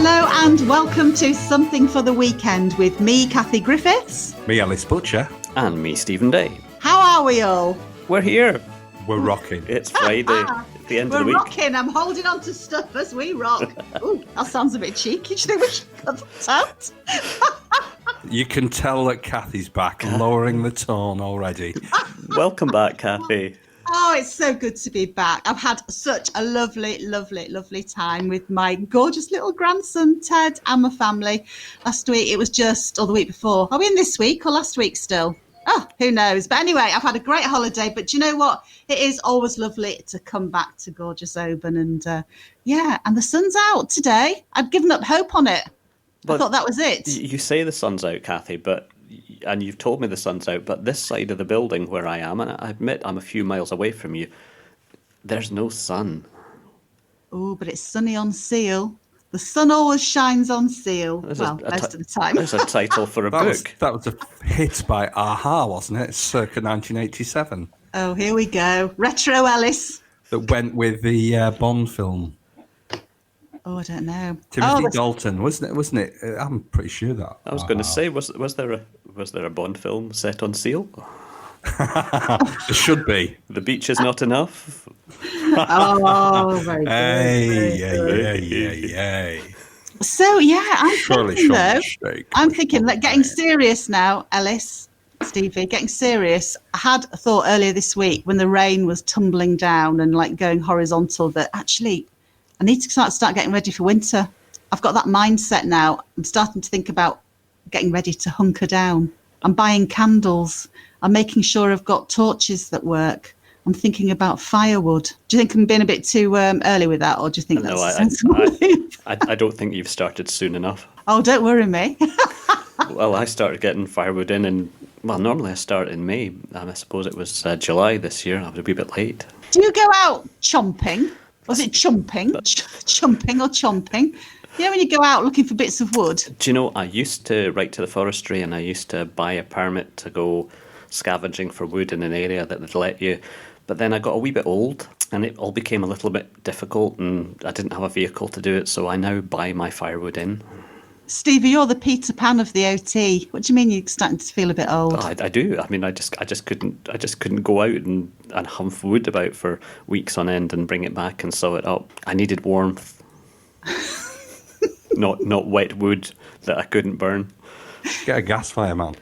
Hello and welcome to Something for the Weekend with me, Kathie Griffiths. Me, Ellis Butcher. And me, Stephen Day. How are we all? We're here. We're rocking. It's Friday, at the end of the week. We're rocking. I'm holding on to stuff as we rock. Ooh, that sounds a bit cheeky. Do you think we should cut that out? You can tell that Kathie's back, lowering the tone already. Welcome back, Kathie. Oh, it's so good to be back. I've had such a lovely, lovely, lovely time with my gorgeous little grandson, Ted, and my family. Last week, it was or the week before. Are we in this week or last week still? Oh, who knows? But anyway, I've had a great holiday. But do you know what? It is always lovely to come back to gorgeous Oban. And and the sun's out today. I'd given up hope on it. I thought that was it. You say the sun's out, Kathie, and you've told me the sun's out, but this side of the building where I am, and I admit I'm a few miles away from you, there's no sun. Oh, but it's sunny on Seal. The sun always shines on Seal. Most of the time. There's a title for a book. That was a hit by Aha, wasn't it? Circa 1987. Oh, here we go. Retro Ellis. That went with the Bond film. Oh, I don't know. Timothy Dalton, wasn't it? I'm pretty sure that. I was going to say, was there a Bond film set on Seal? There should be. The beach is not enough. Oh, very good. Hey. So I'm thinking, getting serious now, Ellis, Stevie, getting serious. I had a thought earlier this week when the rain was tumbling down and going horizontal that actually I need to start getting ready for winter. I've got that mindset now. I'm starting to think about getting ready to hunker down. I'm buying candles. I'm making sure I've got torches that work. I'm thinking about firewood. Do you think I'm being a bit too early with that, or do you think that's sensible? I don't think you've started soon enough. Oh, don't worry me. Well, I started getting firewood normally I start in May. I suppose it was July this year. I was a wee bit late. Do you go out chomping? Was it chumping? Chumping or chomping? You know when you go out looking for bits of wood? Do you know, I used to write to the forestry and I used to buy a permit to go scavenging for wood in an area that they'd let you. But then I got a wee bit old and it all became a little bit difficult and I didn't have a vehicle to do it. So I now buy my firewood in. Stevie, you're the Peter Pan of the OT. What do you mean you're starting to feel a bit old? Oh, I do. I mean, I just couldn't go out and humph wood about for weeks on end and bring it back and sew it up. I needed warmth, not wet wood that I couldn't burn. Get a gas fire, man.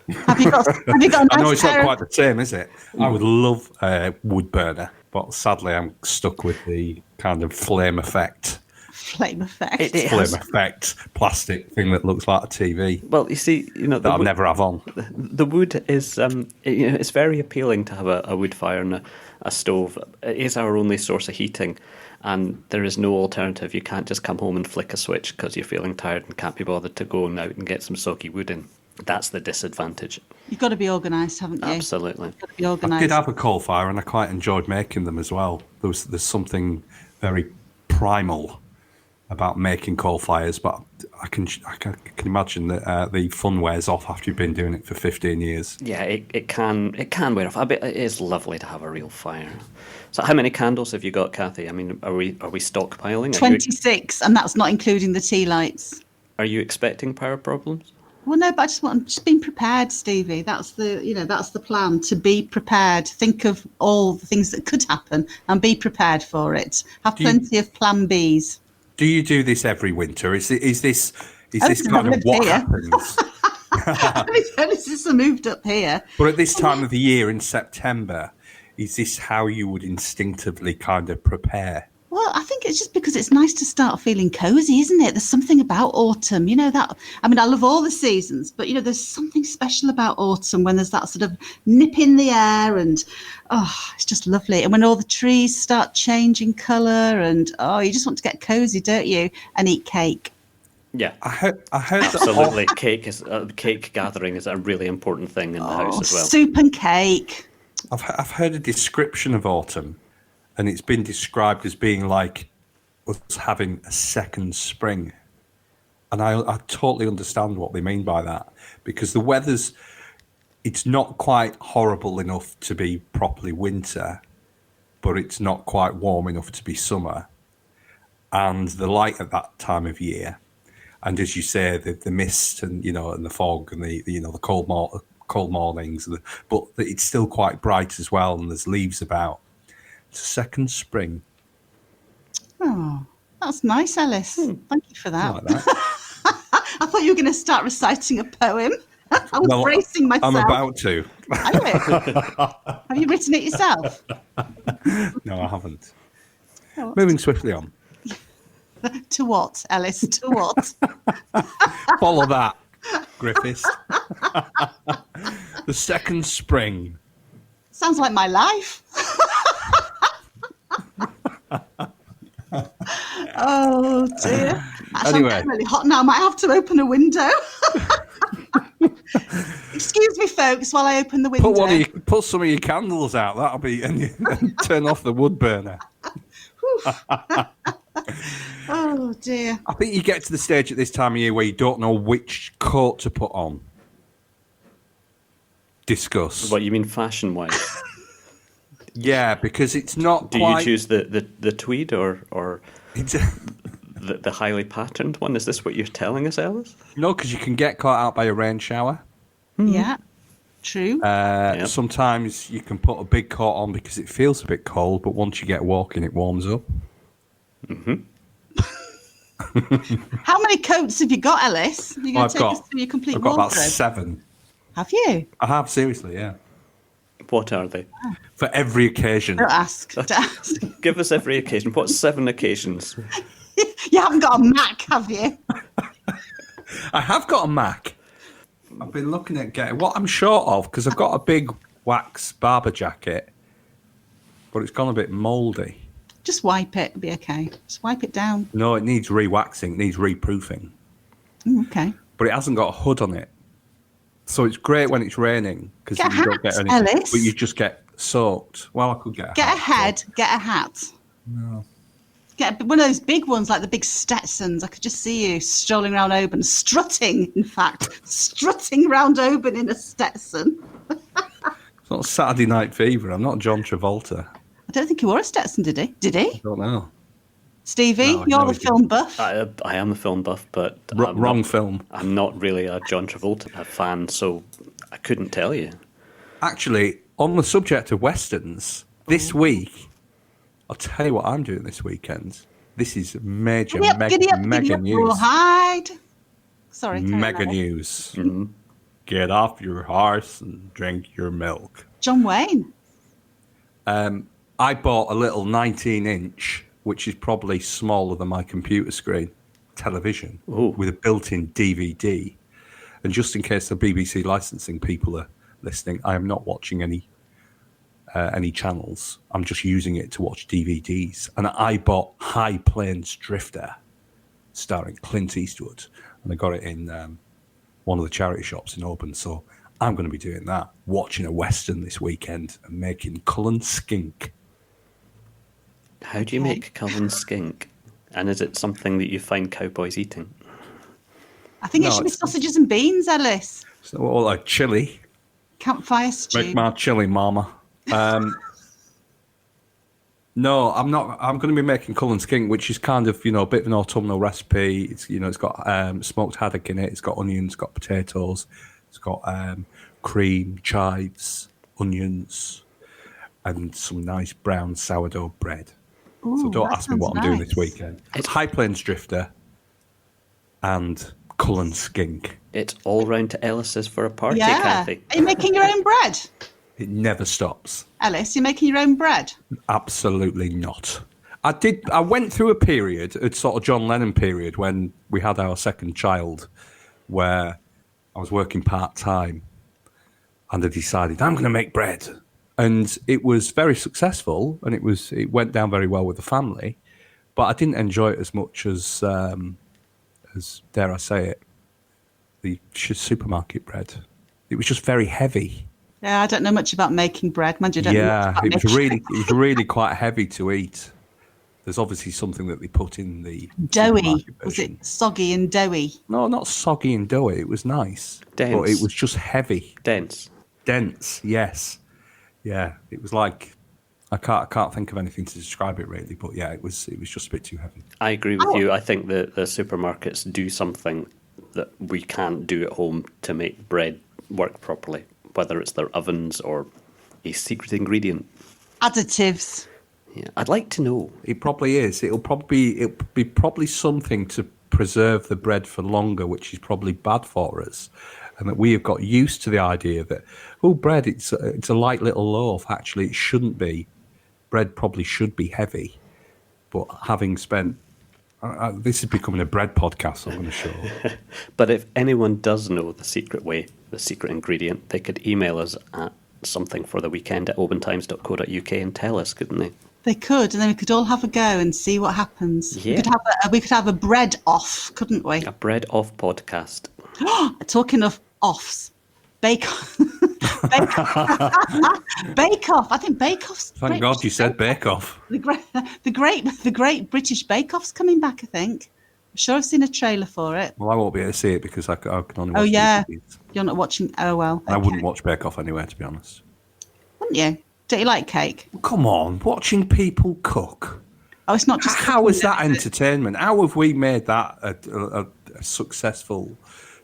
Have you got a nice I know it's not quite the same, is it? I would love a wood burner, but sadly I'm stuck with the kind of flame effect. Flame effect. Effect plastic thing that looks like a TV. Well, you see, that I'll never have on. The wood is, it's very appealing to have a wood fire and a stove. It is our only source of heating, and there is no alternative. You can't just come home and flick a switch because you're feeling tired and can't be bothered to go out and get some soggy wood in. That's the disadvantage. You've got to be organised, haven't you? Absolutely. You've got to be organised. I did have a coal fire, and I quite enjoyed making them as well. There's something very primal about making coal fires, but I can imagine that the fun wears off after you've been doing it for 15 years. Yeah, it can wear off. It is lovely to have a real fire. So how many candles have you got, Kathie? I mean, are we stockpiling? 26, and that's not including the tea lights. Are you expecting power problems? Well, no, but I'm just being prepared, Stevie. That's the plan, to be prepared. Think of all the things that could happen and be prepared for it. Have plenty of plan Bs. Do you do this every winter? Is this kind of what happens? Only since I moved up here. But at this time of the year in September, is this how you would instinctively kind of prepare? Well, I think it's just because it's nice to start feeling cosy, isn't it? There's something about autumn, that. I mean, I love all the seasons, but there's something special about autumn when there's that sort of nip in the air, and it's just lovely. And when all the trees start changing colour, and you just want to get cosy, don't you? And eat cake. Yeah, I heard absolutely. Cake gathering is a really important thing in the house as well. Soup and cake. I've heard a description of autumn, and it's been described as being like us having a second spring. And I totally understand what they mean by that, because the it's not quite horrible enough to be properly winter, but it's not quite warm enough to be summer. And the light at that time of year And as you say, the mist and and the fog and the cold mornings, but it's still quite bright as well, and there's leaves about. It's a second spring. Oh, that's nice, Ellis. Thank you for that. Like that. I thought you were going to start reciting a poem. I was bracing myself. I'm about to. Are you? Have you written it yourself? No, I haven't. Oh, Moving swiftly on. To what, Ellis? To what? Follow that, Griffiths. The second spring. Sounds like my life. Oh dear. Actually, Anyway. I'm getting really hot now. I might have to open a window. Excuse me, folks, while I open the window. Put some of your candles out. That'll be and turn off the wood burner. Oh dear. I think you get to the stage at this time of year where you don't know which coat to put on. Discuss. What you mean, fashion-wise? Yeah, because it's not. Do you choose the tweed or It's, the highly patterned one? Is this what you're telling us, Ellis? no, because you can get caught out by a rain shower. Yeah. True. Yep. Sometimes you can put a big coat on because it feels a bit cold, but once you get walking, it warms up. How many coats have you got, Ellis? You're going to take us through your complete I've got about wardrobe? 7. Have you? I have, seriously, yeah. What are they? For every occasion. Don't ask. Don't ask. Give us every occasion. What's 7 occasions? You haven't got a Mac, have you? I have got a Mac. I've been looking at getting what I'm short of because I've got a big wax barber jacket, but it's gone a bit mouldy. Just wipe it. It'll be okay. Just wipe it down. No, it needs re-waxing. It needs re-proofing. Okay. But it hasn't got a hood on it. So it's great when it's raining because Get a you don't hat, get any. Ellis. But you just get soaked. Well, I could get a Get a hat. head. Get a hat. No. Get one of those big ones, like the big Stetsons. I could just see you strolling around Oban, strutting, in fact, strutting around Oban in a Stetson. It's not Saturday Night Fever. I'm not John Travolta. I don't think he wore a Stetson, did he? Did he? I don't know. Stevie, No, you're no, the he film buff. I am a film buff, but Wrong film. I'm not really a John Travolta fan, so I couldn't tell you. Actually, on the subject of westerns, this week, I'll tell you what I'm doing this weekend. This is major, Giddy up, mega news. rawhide. Sorry, carry on, Mega Ellis. news. Get off your horse and drink your milk. John Wayne. I bought a little 19-inch, which is probably smaller than my computer screen, television Ooh. with a built-in DVD. And just in case the BBC licensing people are listening, I am not watching any channels. I'm just using it to watch DVDs. And I bought High Plains Drifter, starring Clint Eastwood, and I got it in one of the charity shops in Oban. So I'm going to be doing that, watching a western this weekend and making Cullen skink. How do you make Cullen skink? And is it something that you find cowboys eating? I think it No, should be it's- sausages and beans, Ellis. So, well, like chili. Campfire stew. Make my chili, mama. No, I'm not. I'm going to be making Cullen skink, which is kind of, a bit of an autumnal recipe. It's, it's got smoked haddock in it. It's got onions, it's got potatoes, it's got cream, chives, onions, and some nice brown sourdough bread. Ooh, So don't that ask me what I'm sounds doing nice. this weekend. It's High Plains Drifter and Cullen skink. It's all round to Ellis's for a party, Yeah. Kathy. Are you making your own bread? It never stops. Ellis, you're making your own bread? Absolutely not. I went through a period, a sort of John Lennon period, when we had our second child, where I was working part-time and I decided I'm going to make bread. And it was very successful and it went down very well with the family, but I didn't enjoy it as much as dare I say it, the supermarket bread. It was just very heavy. Yeah, I don't know much about making bread. Mind you, don't know much Yeah, about it was making really quite heavy to eat. There's obviously something that they put in the doughy. supermarket Was version. it soggy and doughy? No, not soggy and doughy. It was nice, Dense. but it was just heavy, Dense. dense. Yes, yeah. It was like I can't think of anything to describe it really, but yeah, it was just a bit too heavy. I agree with you. I think the supermarkets do something that we can't do at home to make bread work properly, whether it's their ovens or a secret ingredient. Additives. Yeah, I'd like to know. It probably is. It'll be probably something to preserve the bread for longer, which is probably bad for us, and that we have got used to the idea that bread it's a light little loaf. Actually, it shouldn't be. Bread probably should be heavy, but having spent this is becoming a bread podcast, I'm going to show. But if anyone does know the secret way, the secret ingredient, they could email us at somethingfortheweekend@obantimes.co.uk and tell us, couldn't they? They could, and then we could all have a go and see what happens. Yeah. We could have a bread off, couldn't we? A bread off podcast. Talking of offs, Bake Off. Bake Off. I think Bake Off's. Thank God you said Bake Off. The great British Bake Off's coming back. I think. I'm sure I've seen a trailer for it. Well, I won't be able to see it because I can only watch. Oh yeah, DVDs. You're not watching. Oh well. Okay. I wouldn't watch Bake Off anyway, to be honest. Wouldn't you? Don't you like cake? Come on, watching people cook. Oh, it's not just. How is that entertainment? How have we made that a successful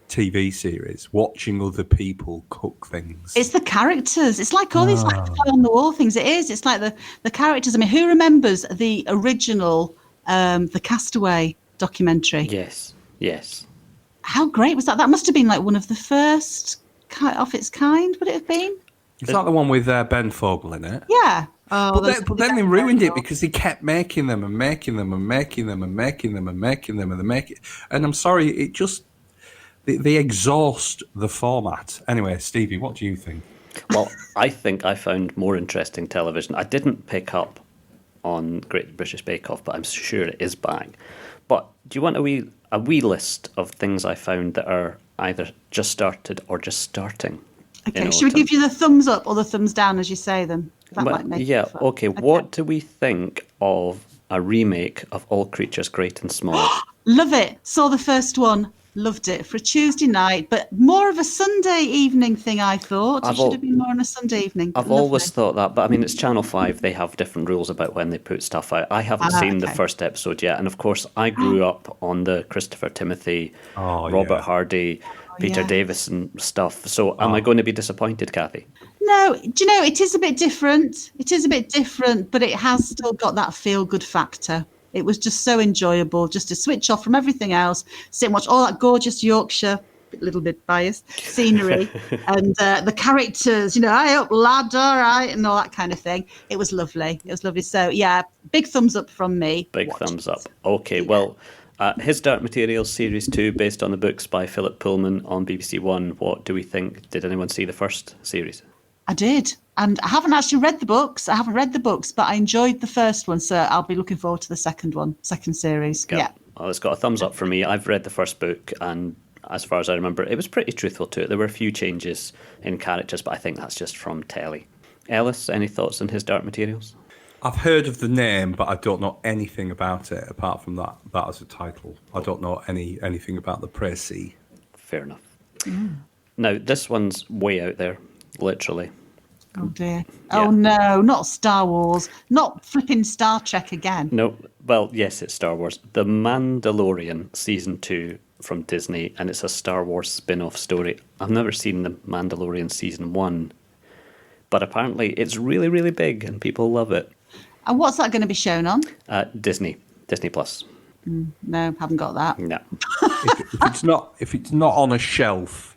TV series? Watching other people cook things. It's the characters. It's like all these like fly on the wall things. It is. It's like the characters. I mean, who remembers the original, the Castaway documentary? Yes. How great was that? That must have been like one of the first of its kind. Would it have been? Is that the one with Ben Fogle in it? Yeah. Oh, but then they ruined it because they kept making them and making them and making them and making them and making them and they make it. And I'm sorry, it just they exhaust the format. Anyway, Stevie, what do you think? Well, I think I found more interesting television. I didn't pick up on Great British Bake Off, but I'm sure it is back. But do you want a wee list of things I found that are either just started or just starting? Okay, should we give you the thumbs up or the thumbs down as you say them? That might make it fun. Okay. What do we think of a remake of All Creatures Great and Small? Love it. Saw the first one. Loved it. For a Tuesday night, but more of a Sunday evening thing, I thought. It should have been more on a Sunday evening. I've always thought that, but I mean, it's Channel 5. They have different rules about when they put stuff out. I haven't seen the first episode yet. And of course, I grew up on the Christopher Timothy, Robert Hardy, Peter Davison stuff. So am I going to be disappointed, Kathie? No, do you know, it is a bit different. It is a bit different, but it has still got that feel-good factor. It was just so enjoyable just to switch off from everything else, sit and watch all that gorgeous Yorkshire, a little bit biased, scenery and the characters, hey up lad, all right, and all that kind of thing. It was lovely. So, yeah, big thumbs up from me. Big thumbs up. Okay, well, His Dark Materials Series 2, based on the books by Philip Pullman on BBC One. What do we think? Did anyone see the first series? I did. And I haven't actually read the books. But I enjoyed the first one. So I'll be looking forward to the second series. Yeah. Well, it's got a thumbs up for me. I've read the first book, and as far as I remember, it was pretty truthful to it. There were a few changes in characters, but I think that's just from telly. Ellis, any thoughts on His Dark Materials? I've heard of the name, but I don't know anything about it apart from that as a title. I don't know anything about the précis. Fair enough. Now, this one's way out there, literally. Oh dear. Yeah. Oh no, not Star Wars. Not flipping Star Trek again. No, well, yes, it's Star Wars. The Mandalorian Season 2 from Disney, and it's a Star Wars spin-off story. I've never seen The Mandalorian Season 1, but apparently it's really, really big and people love it. And what's that going to be shown on? Disney Plus. No, haven't got that. No. if it's not on a shelf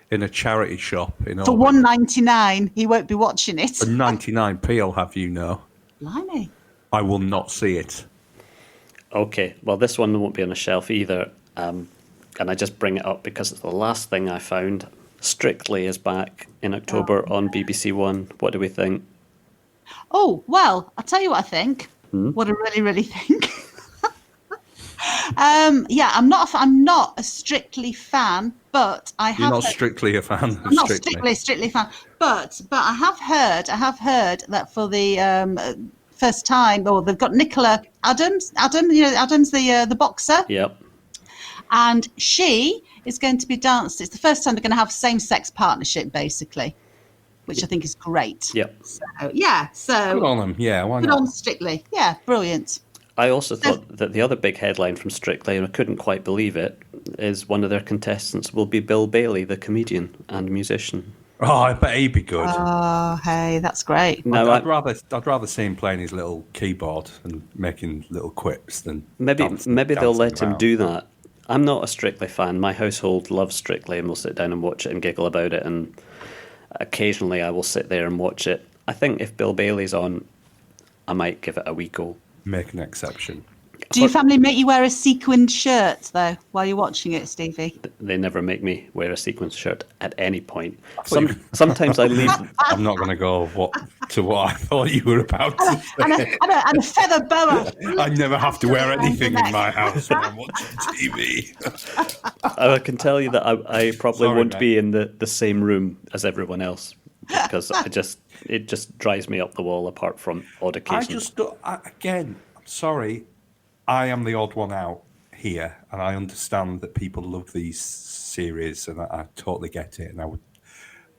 in a charity shop for $1.99, he won't be watching it. For 99p, I'll have you know. Blimey. I will not see it. Okay, well, this one won't be on a shelf either. And I just bring it up because it's the last thing I found. Strictly is back in October on BBC One. What do we think? Oh, well, I'll tell you what I think. What I really, really think. I'm not a Strictly fan, but I have. You're not strictly a fan. I'm not strictly a fan, but I have heard that for the first time, they've got Nicola Adams, the boxer. Yep. And she is going to be danced. It's the first time they're going to have same-sex partnership, basically. which I think is great. Yep. So Good on them. Yeah, why good not? on Strictly. Yeah, brilliant. I also thought that the other big headline from Strictly, and I couldn't quite believe it, is one of their contestants will be Bill Bailey, the comedian and musician. Oh, I bet he'd be good. Oh, hey, that's great. Now, I'd rather see him playing his little keyboard and making little quips than maybe they'll let dancing him around. do that. I'm not a Strictly fan. My household loves Strictly, and we'll sit down and watch it and giggle about it. And occasionally, I will sit there and watch it. I think if Bill Bailey's on, I might give it a wee go. Make an exception. Do your family make you wear a sequined shirt, though, while you're watching it, Stevie? They never make me wear a sequins shirt at any point. thought you- Sometimes I leave. I'm not going to go to what I thought you were about to And say. a feather boa. I never have to wear anything Around in the my neck. house when I'm watching TV. I can tell you that I probably Sorry, won't mate. be in the same room as everyone else because it just drives me up the wall. Apart from odd I occasions. just don't, again, I'm sorry. I am the odd one out here, and I understand that people love these series, and I totally get it, and I would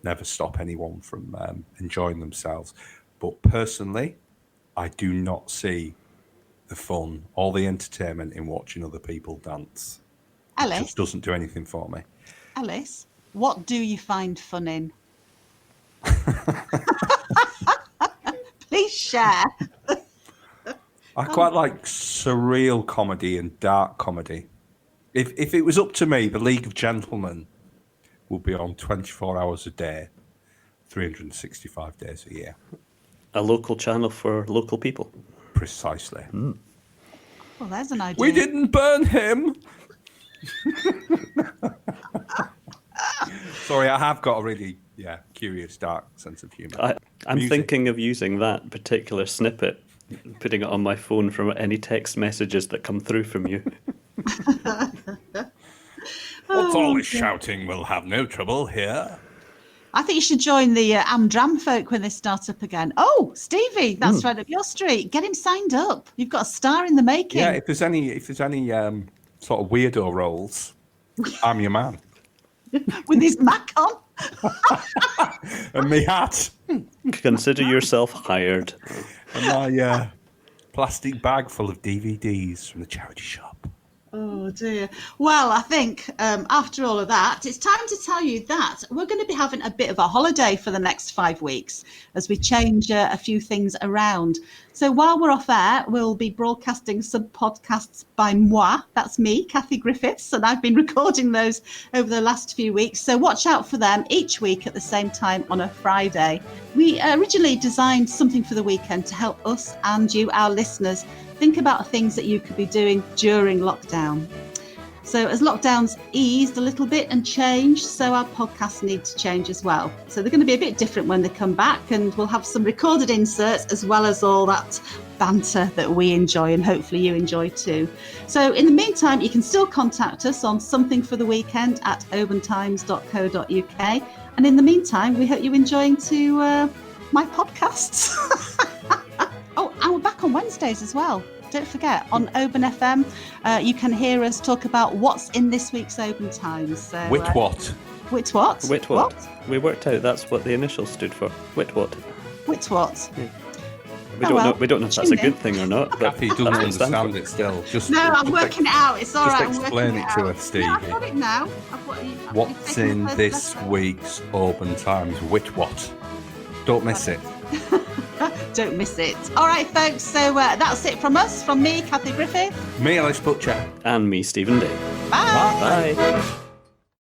never stop anyone from enjoying themselves. But personally, I do not see the fun or the entertainment in watching other people dance. It Ellis, just doesn't do anything for me. Ellis, what do you find fun in? Please share. I quite like surreal comedy and dark comedy. If it was up to me, The League of Gentlemen would be on 24 hours a day, 365 days a year. A local channel for local people. Precisely. Well, there's an idea. We didn't burn him. Sorry, I have got a really curious, dark sense of humour. I'm Music. thinking of using that particular snippet, putting it on my phone from any text messages that come through from you. What's all this shouting? We'll have no trouble here. I think you should join the Amdram folk when they start up again. Oh, Stevie, that's right up your street. Get him signed up. You've got a star in the making. Yeah, if there's any sort of weirdo roles, I'm your man. With his Mac on. And me hat. Consider yourself hired. And my plastic bag full of DVDs from the charity shop. Oh dear. Well, I think after all of that, it's time to tell you that we're going to be having a bit of a holiday for the next 5 weeks as we change a few things around. So while we're off air, we'll be broadcasting some podcasts by moi. That's me, Kathie Griffiths, and I've been recording those over the last few weeks. So watch out for them each week at the same time on a Friday. We originally designed something for the weekend to help us and you, our listeners, think about things that you could be doing during lockdown. So as lockdowns eased a little bit and changed, so our podcasts need to change as well. So they're going to be a bit different when they come back, and we'll have some recorded inserts as well as all that banter that we enjoy and hopefully you enjoy too. So in the meantime, you can still contact us on somethingfortheweekend@obantimes.co.uk. And in the meantime, we hope you're enjoying my podcasts. Oh, and we're back on Wednesdays as well. Don't forget, on Oban FM, you can hear us talk about what's in this week's Oban Times. So, Witwat. Witwat? Witwat. We worked out that's what the initials stood for. Witwat. Witwat? We Oh, don't well, know. We don't know if that's a tune in. good thing or not. But Kathy doesn't that's what it stands understand for. it still. Just No, I'm working it out. It's all just right. I'm explain working it to out. her, Stevie. No, I've got it now. What's you've taken in the first this letter. week's Oban Times? Witwat. Don't miss it. Don't miss it. All right, folks. So that's it from us, from me, Kathie Griffith. Me, Ellis Butcher. And me, Stephen Day. Bye. Bye.